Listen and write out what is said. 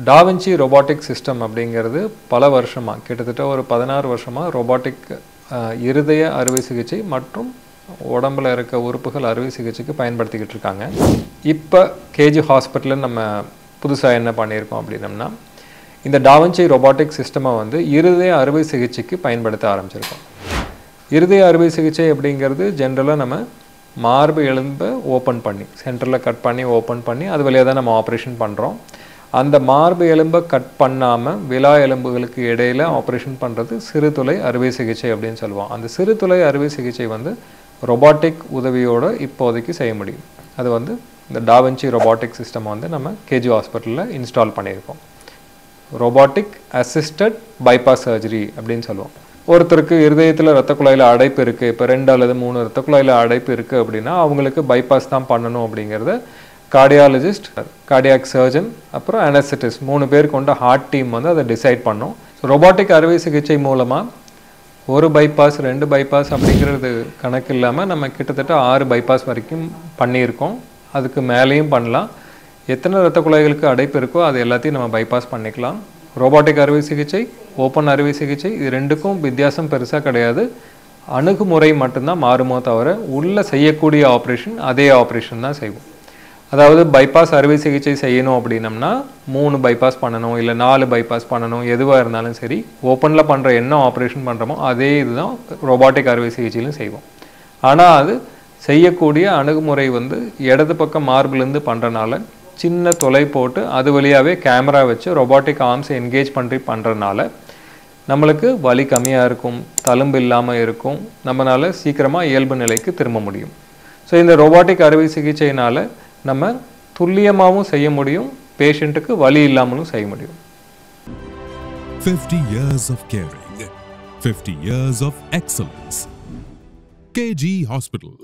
Da Vinci robotic system அப்படிங்கிறது பல வருஷமாக கிட்டத்தட்ட ஒரு 16 வருஷமாக robotic இருதய அறுவை சிகிச்சை மற்றும் உடம்புல இருக்க உறுப்புகள் அறுவை சிகிச்சைக்கு பயன்படுத்திக்கிட்டு இருக்காங்க. இப்போ கேஜி ஹாஸ்பிட்டலில் நம்ம புதுசாக என்ன பண்ணியிருக்கோம் அப்படின்னம்னா இந்த டாவின்சி robotic சிஸ்டமை வந்து இருதய அறுவை சிகிச்சைக்கு பயன்படுத்த ஆரம்பிச்சிருக்கோம். இருதய அறுவை சிகிச்சை அப்படிங்கிறது ஜென்ரலாக நம்ம மார்பு எலும்பை ஓப்பன் பண்ணி சென்டரில் கட் பண்ணி ஓப்பன் பண்ணி அது வழியாக தான் நம்ம ஆப்ரேஷன் பண்ணுறோம். அந்த மார்பு எலும்பை கட் பண்ணாமல் விலா எலும்புகளுக்கு இடையில் ஆப்ரேஷன் பண்ணுறது சிறுதுளை அறுவை சிகிச்சை அப்படின்னு சொல்லுவோம். அந்த சிறுதுளை அறுவை சிகிச்சை வந்து ரொபாட்டிக் உதவியோடு இப்போதைக்கு செய்ய முடியும். அது வந்து இந்த டாவின்சி robotic சிஸ்டம் வந்து நம்ம கேஜி ஹாஸ்பிட்டலில் இன்ஸ்டால் பண்ணியிருக்கோம். ரொபாட்டிக் அசிஸ்டட் பைபாஸ் சர்ஜரி அப்படின்னு சொல்லுவோம். ஒருத்தருக்கு இருதயத்தில் இரத்த குழாயில் அடைப்பு இருக்குது, இப்போ 2 அல்லது 3 இரத்த குழாயில் அடைப்பு இருக்குது அப்படின்னா அவங்களுக்கு பைபாஸ் தான் பண்ணணும் அப்படிங்கிறத கார்டியாலஜிஸ்ட், கார்டியாக் சர்ஜன், அப்புறம் அனஸ்தட்டிஸ்ட் 3 பேர் கொண்ட ஹார்ட் டீம் வந்து அதை டிசைட் பண்ணோம். ரொபாட்டிக் அறுவை சிகிச்சை மூலமாக ஒரு பைபாஸ் 2 பைபாஸ் அப்படிங்கிறது கணக்கு இல்லாமல் நம்ம கிட்டத்தட்ட 6 பைபாஸ் வரைக்கும் பண்ணியிருக்கோம். அதுக்கு மேலேயும் பண்ணலாம். எத்தனை இரத்த குழாய்களுக்கு அடைப்பு இருக்கோ அது எல்லாத்தையும் நம்ம பைபாஸ் பண்ணிக்கலாம். ரொபாட்டிக் அறுவை சிகிச்சை, ஓப்பன் அறுவை சிகிச்சை இது ரெண்டுக்கும் வித்தியாசம் பெருசாக கிடையாது. அணுகுமுறை மட்டும்தான் மாறுமோ தவிர உள்ள செய்யக்கூடிய ஆப்ரேஷன் அதே ஆப்ரேஷன் தான் செய்வோம். அதாவது பைபாஸ் அறுவை சிகிச்சை செய்யணும் அப்படின்னம்னா 3 பைபாஸ் பண்ணணும், இல்லை 4 பைபாஸ் பண்ணணும், எதுவாக இருந்தாலும் சரி ஓப்பனில் பண்ணுற என்ன ஆப்ரேஷன் பண்ணுறோமோ அதே இதுதான் ரொபாட்டிக் அறுவை சிகிச்சையிலும் செய்வோம். ஆனால் அது செய்யக்கூடிய அணுகுமுறை வந்து இடது பக்கம் மார்பிலேருந்து பண்ணுறனால சின்ன தொலை போட்டு அது வழியாகவே கேமரா வச்சு ரொபாட்டிக் ஆர்ம்ஸை என்கேஜ் பண்ணி பண்ணுறதுனால நம்மளுக்கு வலி கம்மியாக இருக்கும், தழும்பு இல்லாமல் இருக்கும், நம்மளால் சீக்கிரமாக இயல்பு நிலைக்கு திரும்ப முடியும். ஸோ இந்த ரொபாட்டிக் அறுவை சிகிச்சையினால் நம்ம துல்லியமாகவும் செய்ய முடியும், பேஷண்ட்டுக்கு வலி இல்லாமலும் செய்ய முடியும். 50 years of caring, 50 years of excellence. KG Hospital.